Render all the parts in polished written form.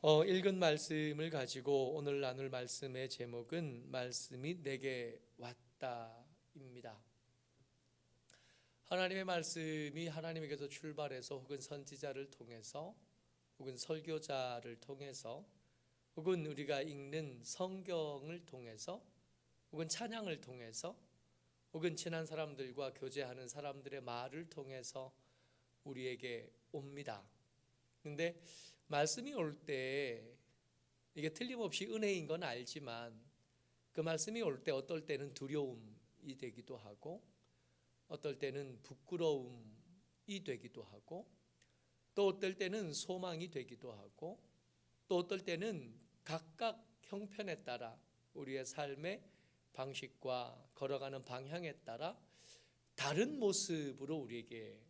읽은 말씀을 가지고 오늘 나눌 말씀의 제목은 말씀이 내게 왔다입니다. 하나님의 말씀이 하나님에게서 출발해서 혹은 선지자를 통해서 혹은 설교자를 통해서 혹은 우리가 읽는 성경을 통해서 혹은 찬양을 통해서 혹은 친한 사람들과 교제하는 사람들의 말을 통해서 우리에게 옵니다. 근데 말씀이 올 때 이게 틀림없이 은혜인 건 알지만 그 말씀이 올 때 어떨 때는 두려움이 되기도 하고 어떨 때는 부끄러움이 되기도 하고 또 어떨 때는 소망이 되기도 하고 또 어떨 때는 각각 형편에 따라 우리의 삶의 방식과 걸어가는 방향에 따라 다른 모습으로 우리에게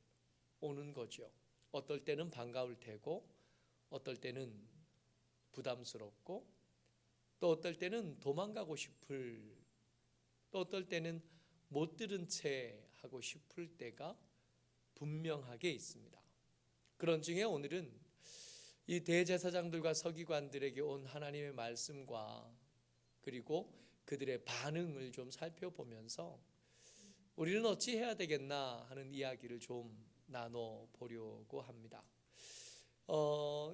오는 거죠. 어떨 때는 반가울 테고 어떨 때는 부담스럽고 또 어떨 때는 도망가고 싶을 또 어떨 때는 못 들은 채 하고 싶을 때가 분명하게 있습니다. 그런 중에 오늘은 이 대제사장들과 서기관들에게 온 하나님의 말씀과 그리고 그들의 반응을 좀 살펴보면서 우리는 어찌 해야 되겠나 하는 이야기를 좀 나눠보려고 합니다.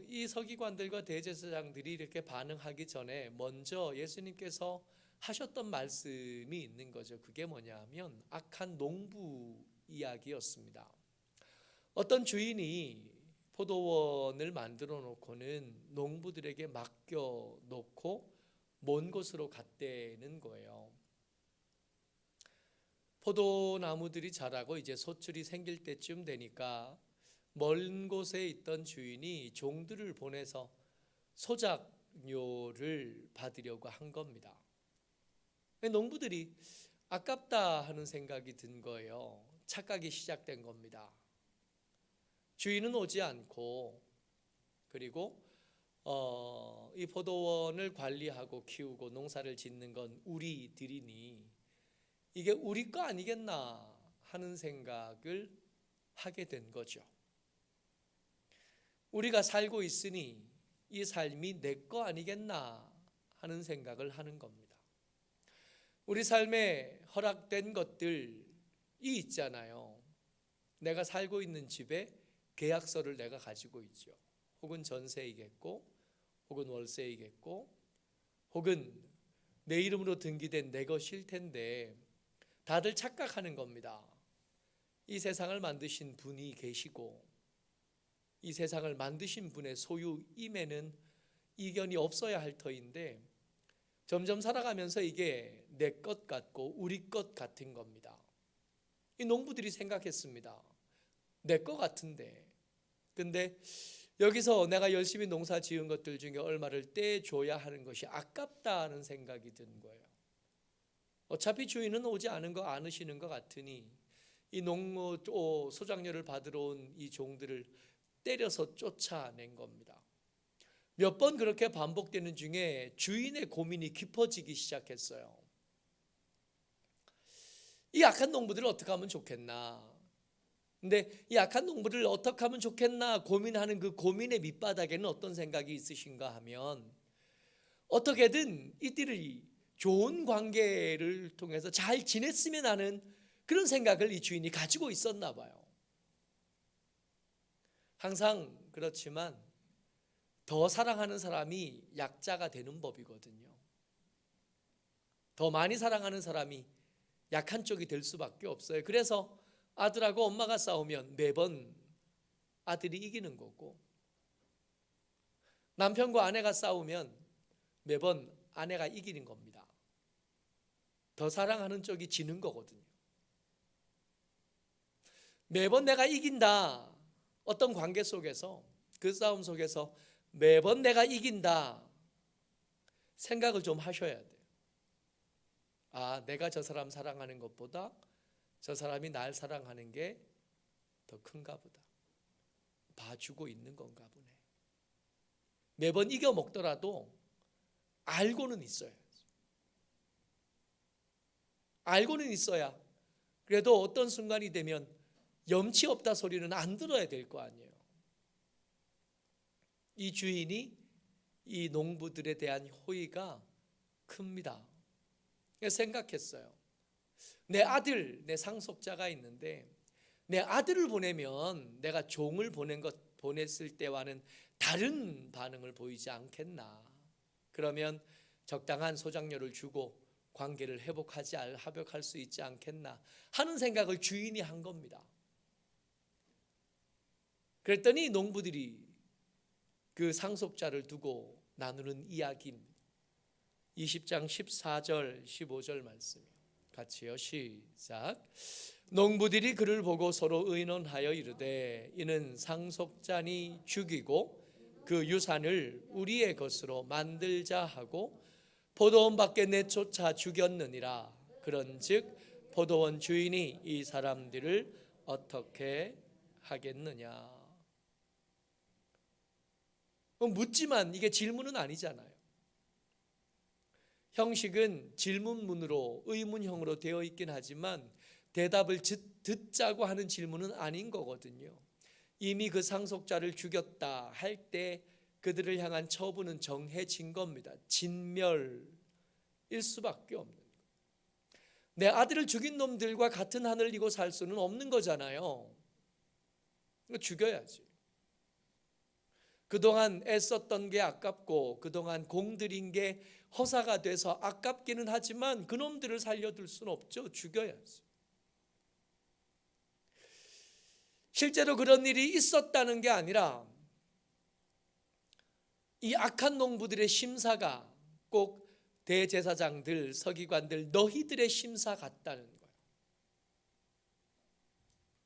이 서기관들과 대제사장들이 이렇게 반응하기 전에 먼저 예수님께서 하셨던 말씀이 있는 거죠. 그게 뭐냐면 악한 농부 이야기였습니다. 어떤 주인이 포도원을 만들어 놓고는 농부들에게 맡겨 놓고 먼 곳으로 갔다는 거예요. 포도나무들이 자라고 이제 소출이 생길 때쯤 되니까 먼 곳에 있던 주인이 종들을 보내서 소작료를 받으려고 한 겁니다. 농부들이 아깝다 하는 생각이 든 거예요. 착각이 시작된 겁니다. 주인은 오지 않고 그리고 이 포도원을 관리하고 키우고 농사를 짓는 건 우리들이니 이게 우리 거 아니겠나 하는 생각을 하게 된 거죠. 우리가 살고 있으니 이 삶이 내 거 아니겠나 하는 생각을 하는 겁니다. 우리 삶에 허락된 것들이 있잖아요. 내가 살고 있는 집에 계약서를 내가 가지고 있죠. 혹은 전세이겠고 혹은 월세이겠고 혹은 내 이름으로 등기된 내 것일 텐데 다들 착각하는 겁니다. 이 세상을 만드신 분이 계시고 이 세상을 만드신 분의 소유임에는 이견이 없어야 할 터인데 점점 살아가면서 이게 내 것 같고 우리 것 같은 겁니다. 이 농부들이 생각했습니다. 내 것 같은데 근데 여기서 내가 열심히 농사 지은 것들 중에 얼마를 떼줘야 하는 것이 아깝다는 생각이 든 거예요. 어차피 주인은 오지 않으시는 것 같으니 이 농무 소작료를 받으러 온 이 종들을 때려서 쫓아낸 겁니다. 몇 번 그렇게 반복되는 중에 주인의 고민이 깊어지기 시작했어요. 이 악한 농부들을 어떻게 하면 좋겠나? 근데 이 악한 농부를 어떻게 하면 좋겠나 고민하는 그 고민의 밑바닥에는 어떤 생각이 있으신가 하면 어떻게든 이들이 좋은 관계를 통해서 잘 지냈으면 하는 그런 생각을 이 주인이 가지고 있었나 봐요. 항상 그렇지만 더 사랑하는 사람이 약자가 되는 법이거든요. 더 많이 사랑하는 사람이 약한 쪽이 될 수밖에 없어요. 그래서 아들하고 엄마가 싸우면 매번 아들이 이기는 거고 남편과 아내가 싸우면 매번 아내가 이기는 겁니다. 더 사랑하는 쪽이 지는 거거든요. 매번 내가 이긴다. 어떤 관계 속에서 그 싸움 속에서 매번 내가 이긴다 생각을 좀 하셔야 돼요. 아, 내가 저 사람 사랑하는 것보다 저 사람이 날 사랑하는 게 더 큰가 보다. 봐주고 있는 건가 보네. 매번 이겨 먹더라도 알고는 있어야. 알고는 있어야 그래도 어떤 순간이 되면 염치 없다 소리는 안 들어야 될 거 아니에요. 이 주인이 이 농부들에 대한 호의가 큽니다. 생각했어요. 내 아들, 내 상속자가 있는데 내 아들을 보내면 내가 종을 보냈을 때와는 다른 반응을 보이지 않겠나. 그러면 적당한 소장료를 주고 관계를 회복할 수 있지 않겠나 하는 생각을 주인이 한 겁니다. 그랬더니 농부들이 그 상속자를 두고 나누는 이야기입니다. 20장 14절 15절 말씀이요. 같이요. 시작. 농부들이 그를 보고 서로 의논하여 이르되 이는 상속자니 죽이고 그 유산을 우리의 것으로 만들자 하고 포도원 밖에 내쫓아 죽였느니라. 그런즉 포도원 주인이 이 사람들을 어떻게 하겠느냐. 묻지만 이게 질문은 아니잖아요. 형식은 질문문으로 의문형으로 되어 있긴 하지만 대답을 듣자고 하는 질문은 아닌 거거든요. 이미 그 상속자를 죽였다 할 때 그들을 향한 처분은 정해진 겁니다. 진멸일 수밖에 없는 거예요. 내 아들을 죽인 놈들과 같은 하늘 이고 살 수는 없는 거잖아요. 죽여야지. 그동안 애썼던 게 아깝고 그동안 공들인 게 허사가 돼서 아깝기는 하지만 그놈들을 살려둘 수는 없죠. 죽여야지. 실제로 그런 일이 있었다는 게 아니라 이 악한 농부들의 심사가 꼭 대제사장들, 서기관들, 너희들의 심사 같다는 거예요.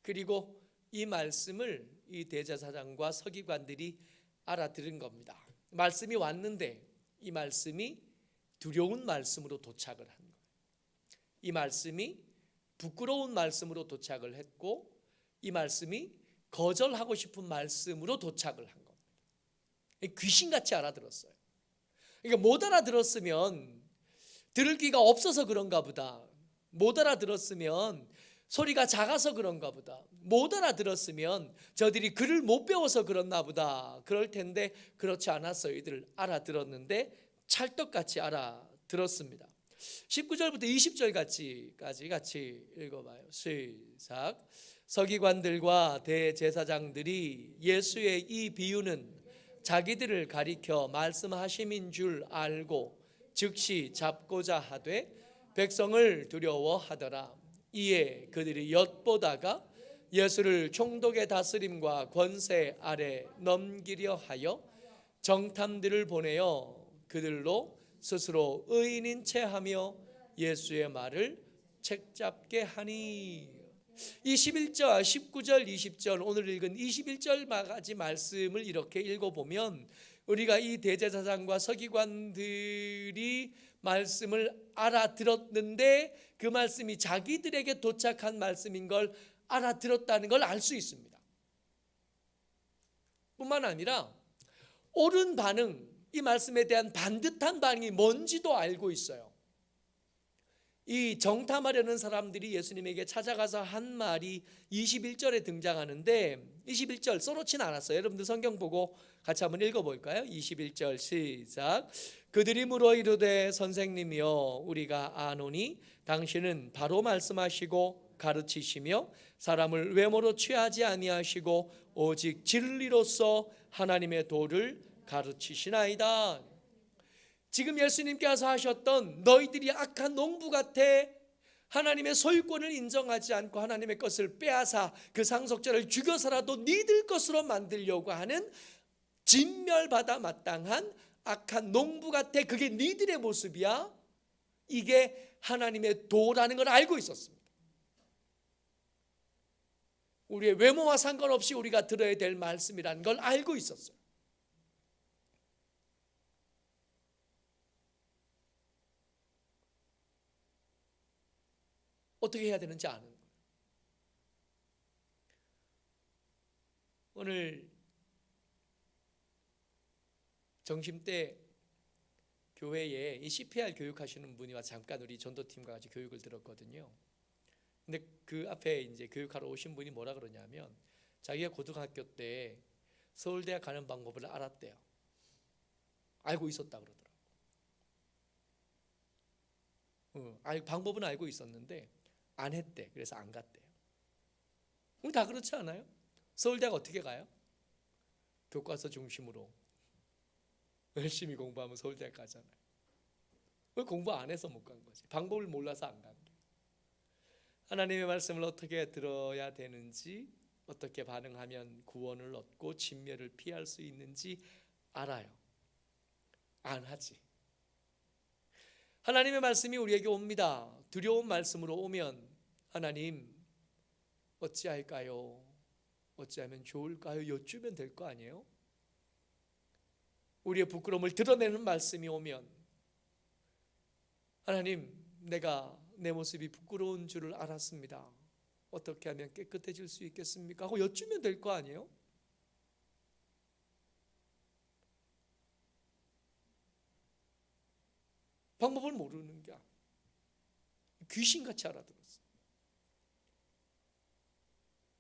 그리고 이 말씀을 이 대제사장과 서기관들이 알아들은 겁니다. 말씀이 왔는데 이 말씀이 두려운 말씀으로 도착을 한 거예요. 이 말씀이 부끄러운 말씀으로 도착을 했고 이 말씀이 거절하고 싶은 말씀으로 도착을 한 겁니다. 귀신같이 알아들었어요. 그러니까 못 알아들었으면 들을 귀가 없어서 그런가 보다. 못 알아들었으면 소리가 작아서 그런가 보다. 못 알아들었으면 저들이 글을 못 배워서 그렇나 보다. 그럴 텐데 그렇지 않았어요. 이들 알아들었는데 찰떡같이 알아들었습니다. 19절부터 20절까지 같이 읽어봐요. 시작. 서기관들과 대제사장들이 예수의 이 비유는 자기들을 가리켜 말씀하심인 줄 알고 즉시 잡고자 하되 백성을 두려워하더라. 이에 그들이 엿보다가 예수를 총독의 다스림과 권세 아래 넘기려 하여 정탐들을 보내어 그들로 스스로 의인인 채 하며 예수의 말을 책잡게 하니. 이 11절, 19절, 20절 오늘 읽은 21절까지 말씀을 이렇게 읽어보면 우리가 이 대제사장과 서기관들이 말씀을 알아들었는데 그 말씀이 자기들에게 도착한 말씀인 걸 알아들었다는 걸 알 수 있습니다. 뿐만 아니라 옳은 반응, 이 말씀에 대한 반듯한 반응이 뭔지도 알고 있어요. 이 정탐하려는 사람들이 예수님에게 찾아가서 한 말이 21절에 등장하는데 21절 써놓지는 않았어요. 여러분들 성경 보고 같이 한번 읽어볼까요? 21절 시작. 그들이 물어 이르되 선생님이여 우리가 아노니 당신은 바로 말씀하시고 가르치시며 사람을 외모로 취하지 아니하시고 오직 진리로서 하나님의 도를 가르치시나이다. 지금 예수님께서 하셨던 너희들이 악한 농부 같아 하나님의 소유권을 인정하지 않고 하나님의 것을 빼앗아 그 상속자를 죽여서라도 니들 것으로 만들려고 하는 진멸받아 마땅한 악한 농부 같아. 그게 니들의 모습이야. 이게 하나님의 도라는 걸 알고 있었습니다. 우리의 외모와 상관없이 우리가 들어야 될 말씀이라는 걸 알고 있었어요. 어떻게 해야 되는지 아는 거예요. 오늘 점심때 교회에 이 CPR 교육하시는 분이 와서 잠깐 우리 전도팀과 같이 교육을 들었거든요. 근데 그 앞에 이제 교육하러 오신 분이 뭐라 그러냐면 자기가 고등학교 때 서울대학 가는 방법을 알았대요. 알고 있었다 그러더라고요. 방법은 알고 있었는데 안 했대. 그래서 안 갔대요. 우리 다 그렇지 않아요? 서울대학 어떻게 가요? 교과서 중심으로 열심히 공부하면 서울대학 가잖아요. 왜 공부 안 해서 못 간 거지? 방법을 몰라서 안 간 거예요. 하나님의 말씀을 어떻게 들어야 되는지, 어떻게 반응하면 구원을 얻고 진멸을 피할 수 있는지 알아요. 안 하지. 하나님의 말씀이 우리에게 옵니다. 두려운 말씀으로 오면 하나님 어찌할까요? 어찌하면 좋을까요? 여쭈면 될 거 아니에요? 우리의 부끄러움을 드러내는 말씀이 오면 하나님, 내가 내 모습이 부끄러운 줄을 알았습니다. 어떻게 하면 깨끗해질 수 있겠습니까? 하고 여쭈면 될 거 아니에요? 방법을 모르는 게 귀신같이 알아들었어요.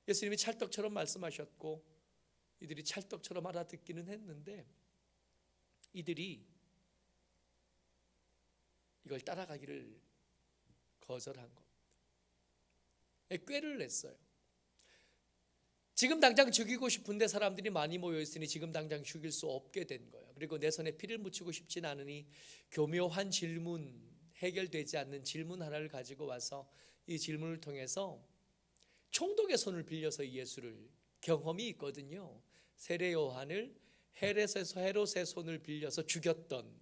예수님이 찰떡처럼 말씀하셨고 이들이 찰떡처럼 알아듣기는 했는데 이들이 이걸 따라가기를 거절한 겁니다. 꾀를 냈어요. 지금 당장 죽이고 싶은데 사람들이 많이 모여 있으니 지금 당장 죽일 수 없게 된 거예요. 그리고 내 손에 피를 묻히고 싶진 않으니 교묘한 질문, 해결되지 않는 질문 하나를 가지고 와서 이 질문을 통해서 총독의 손을 빌려서 예수를, 경험이 있거든요. 세례 요한을 헤롯의 손을 빌려서 죽였던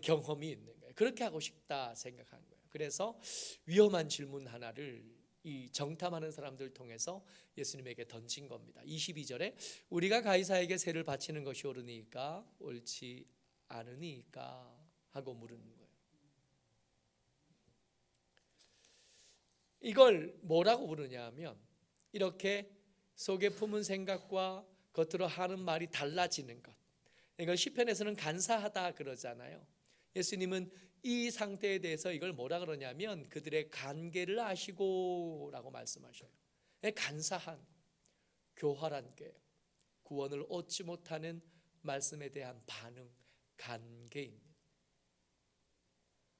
경험이 있는 거예요. 그렇게 하고 싶다 생각한 거예요. 그래서 위험한 질문 하나를 이 정탐하는 사람들 통해서 예수님에게 던진 겁니다. 22절에 우리가 가이사에게 세를 바치는 것이 옳으니까 옳지 않으니까 하고 물은 거예요. 이걸 뭐라고 부르냐 하면 이렇게 속에 품은 생각과 겉으로 하는 말이 달라지는 것, 이걸 시편에서는 간사하다 그러잖아요. 예수님은 이 상태에 대해서 이걸 뭐라 그러냐면 그들의 간계를 아시고 라고 말씀하셔요. 간사한, 교활한 게 구원을 얻지 못하는 말씀에 대한 반응, 간계입니다.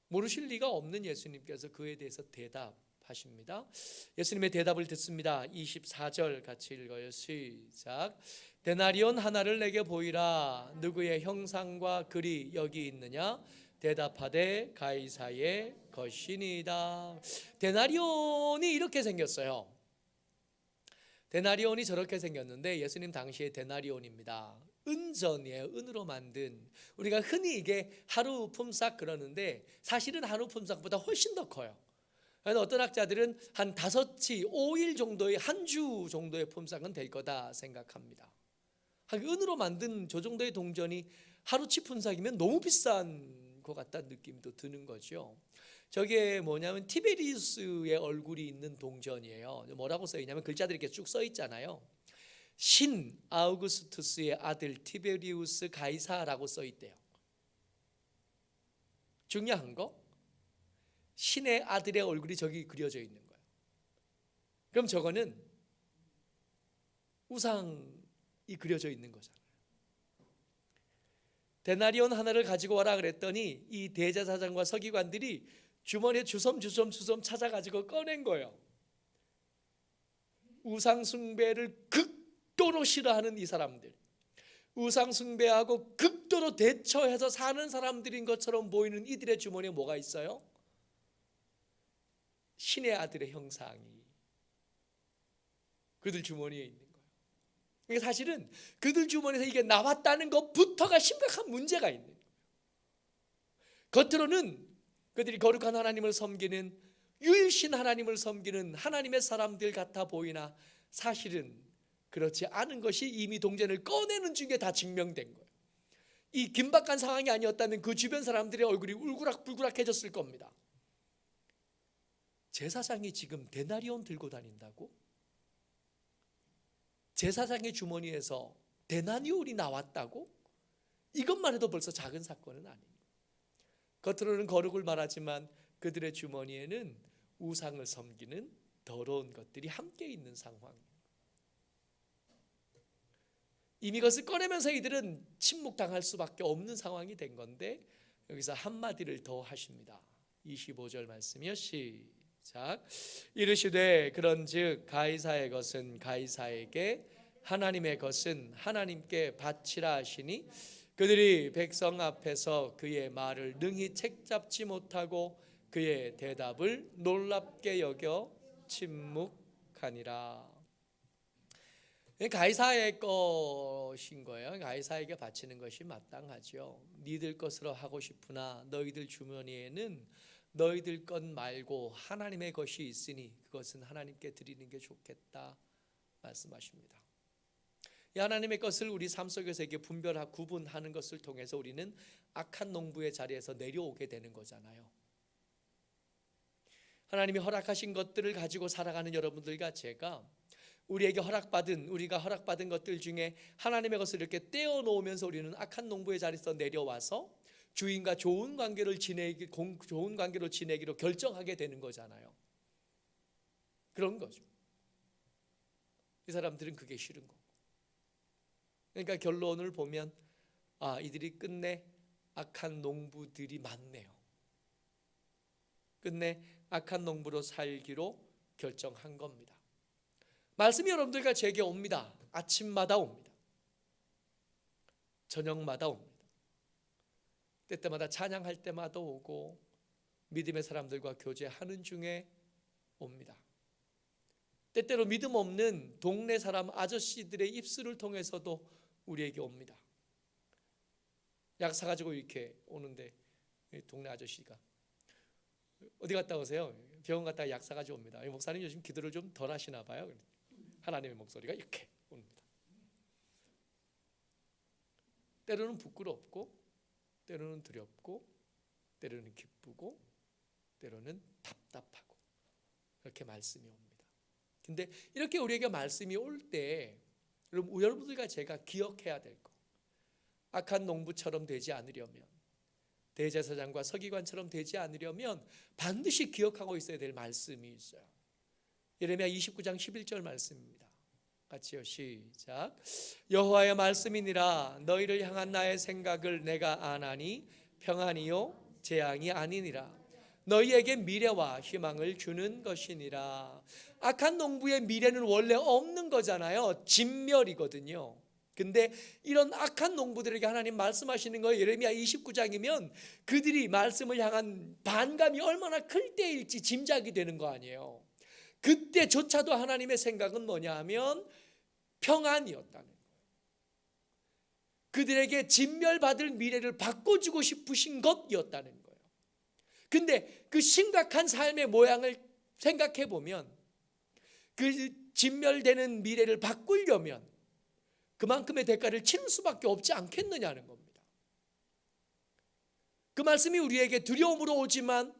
모르실 리가 없는 예수님께서 그에 대해서 대답하십니다. 예수님의 대답을 듣습니다. 24절 같이 읽어요. 시작. 데나리온 하나를 내게 보이라. 누구의 형상과 글이 여기 있느냐? 대답하되 가이사의 것이니이다. 데나리온이 이렇게 생겼어요. 데나리온이 저렇게 생겼는데 예수님 당시에 데나리온입니다. 은전이에요. 은으로 만든. 우리가 흔히 이게 하루 품삯 그러는데 사실은 하루 품삯보다 훨씬 더 커요. 그래서 어떤 학자들은 한 5치, 5일 정도의, 한 주 정도의 품삯은 될 거다 생각합니다. 은으로 만든 저 정도의 동전이 하루치 품삯이면 너무 비싼 것 같다는 느낌도 드는 거죠. 저게 뭐냐면 티베리우스의 얼굴이 있는 동전이에요. 뭐라고 써 있냐면 글자들이 이렇게 쭉 써 있잖아요. 신 아우구스투스의 아들 티베리우스 가이사라고 써 있대요. 중요한 거, 신의 아들의 얼굴이 저기 그려져 있는 거예요. 그럼 저거는 우상이 그려져 있는 거잖아요. 데나리온 하나를 가지고 와라 그랬더니 이 대제사장과 서기관들이 주머니에 주섬 찾아가지고 꺼낸 거예요. 우상 숭배를 극도로 싫어하는 이 사람들, 우상 숭배하고 극도로 대처해서 사는 사람들인 것처럼 보이는 이들의 주머니에 뭐가 있어요? 신의 아들의 형상이 그들 주머니에 있는 거예요. 그러니까 사실은 그들 주머니에서 이게 나왔다는 것부터가 심각한 문제가 있는 거예요. 겉으로는 그들이 거룩한 하나님을 섬기는, 유일신 하나님을 섬기는 하나님의 사람들 같아 보이나 사실은 그렇지 않은 것이 이미 동전을 꺼내는 중에 다 증명된 거예요. 이 긴박한 상황이 아니었다면 그 주변 사람들의 얼굴이 울그락불그락해졌을 겁니다. 제사장이 지금 데나리온 들고 다닌다고? 제사장의 주머니에서 데나리온이 나왔다고? 이것만 해도 벌써 작은 사건은 아니에요. 겉으로는 거룩을 말하지만 그들의 주머니에는 우상을 섬기는 더러운 것들이 함께 있는 상황이에요. 이미 그것을 꺼내면서 이들은 침묵당할 수밖에 없는 상황이 된 건데 여기서 한마디를 더 하십니다. 25절 말씀이요. 시작. 이르시되 그런즉 가이사의 것은 가이사에게 하나님의 것은 하나님께 바치라 하시니 그들이 백성 앞에서 그의 말을 능히 책잡지 못하고 그의 대답을 놀랍게 여겨 침묵하니라. 가이사의 것인 거예요. 가이사에게 바치는 것이 마땅하죠. 니들 것으로 하고 싶으나 너희들 주머니에는 너희들 것 말고 하나님의 것이 있으니 그것은 하나님께 드리는 게 좋겠다 말씀하십니다. 이 하나님의 것을 우리 삶 속에서 이렇게 구분하는 것을 통해서 우리는 악한 농부의 자리에서 내려오게 되는 거잖아요. 하나님이 허락하신 것들을 가지고 살아가는 여러분들과 제가 우리가 허락받은 것들 중에 하나님의 것을 이렇게 떼어놓으면서 우리는 악한 농부의 자리에서 내려와서 주인과 좋은 관계로 지내기로 결정하게 되는 거잖아요. 그런 거죠. 이 사람들은 그게 싫은 거고. 그러니까 결론을 보면 이들이 끝내 악한 농부들이 많네요. 끝내 악한 농부로 살기로 결정한 겁니다. 말씀이 여러분들과 제게 옵니다. 아침마다 옵니다. 저녁마다 옵니다. 때때마다 찬양할 때마다 오고 믿음의 사람들과 교제하는 중에 옵니다. 때때로 믿음 없는 동네 사람 아저씨들의 입술을 통해서도 우리에게 옵니다. 약 사가지고 이렇게 오는데 동네 아저씨가 어디 갔다 오세요? 병원 갔다가 약 사가지고 옵니다. 목사님 요즘 기도를 좀 덜 하시나 봐요. 하나님의 목소리가 이렇게 옵니다. 때로는 부끄럽고 때로는 두렵고 때로는 기쁘고 때로는 답답하고 이렇게 말씀이 옵니다. 근데 이렇게 우리에게 말씀이 올 때 여러분들과 제가 기억해야 될 것, 악한 농부처럼 되지 않으려면, 대제사장과 서기관처럼 되지 않으려면 반드시 기억하고 있어야 될 말씀이 있어요. 예레미야 29장 11절 말씀입니다. 같이요. 시작. 여호와의 말씀이니라 너희를 향한 나의 생각을 내가 아나니 평안이요 재앙이 아니니라. 너희에게 미래와 희망을 주는 것이니라. 악한 농부의 미래는 원래 없는 거잖아요. 진멸이거든요. 근데 이런 악한 농부들에게 하나님 말씀하시는 거예요. 예레미야 29장이면 그들이 말씀을 향한 반감이 얼마나 클 때일지 짐작이 되는 거 아니에요. 그때조차도 하나님의 생각은 뭐냐 하면 평안이었다는 거예요. 그들에게 진멸받을 미래를 바꿔주고 싶으신 것이었다는 거예요. 근데 그 심각한 삶의 모양을 생각해 보면 그 진멸되는 미래를 바꾸려면 그만큼의 대가를 치를 수밖에 없지 않겠느냐는 겁니다. 그 말씀이 우리에게 두려움으로 오지만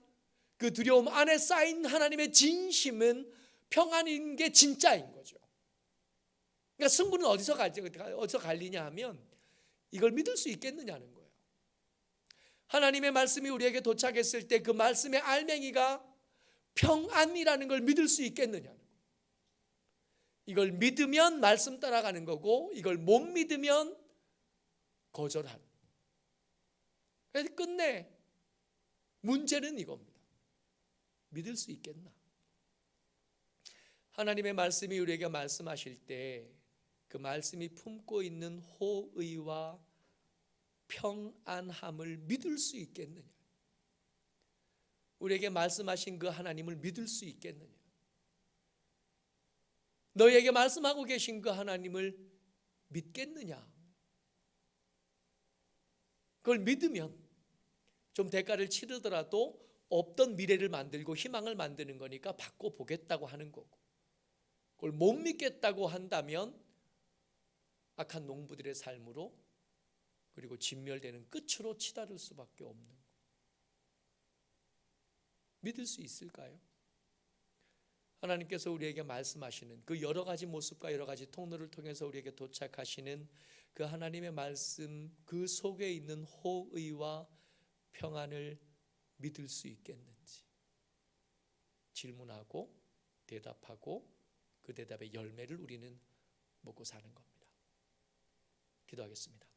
그 두려움 안에 쌓인 하나님의 진심은 평안인 게 진짜인 거죠. 그러니까 승부는 어디서 갈리냐 하면 이걸 믿을 수 있겠느냐는 거예요. 하나님의 말씀이 우리에게 도착했을 때 그 말씀의 알맹이가 평안이라는 걸 믿을 수 있겠느냐는 거예요. 이걸 믿으면 말씀 따라가는 거고 이걸 못 믿으면 거절하는 거예요. 그래서 끝내 문제는 이겁니다. 믿을 수 있겠나? 하나님의 말씀이 우리에게 말씀하실 때 그 말씀이 품고 있는 호의와 평안함을 믿을 수 있겠느냐? 우리에게 말씀하신 그 하나님을 믿을 수 있겠느냐? 너희에게 말씀하고 계신 그 하나님을 믿겠느냐? 그걸 믿으면 좀 대가를 치르더라도 없던 미래를 만들고 희망을 만드는 거니까 바꿔보겠다고 하는 거고, 그걸 못 믿겠다고 한다면 악한 농부들의 삶으로 그리고 진멸되는 끝으로 치달을 수밖에 없는 거예요. 믿을 수 있을까요? 하나님께서 우리에게 말씀하시는 그 여러 가지 모습과 여러 가지 통로를 통해서 우리에게 도착하시는 그 하나님의 말씀 그 속에 있는 호의와 평안을 믿을 수 있겠는지 질문하고 대답하고 그 대답의 열매를 우리는 먹고 사는 겁니다. 기도하겠습니다.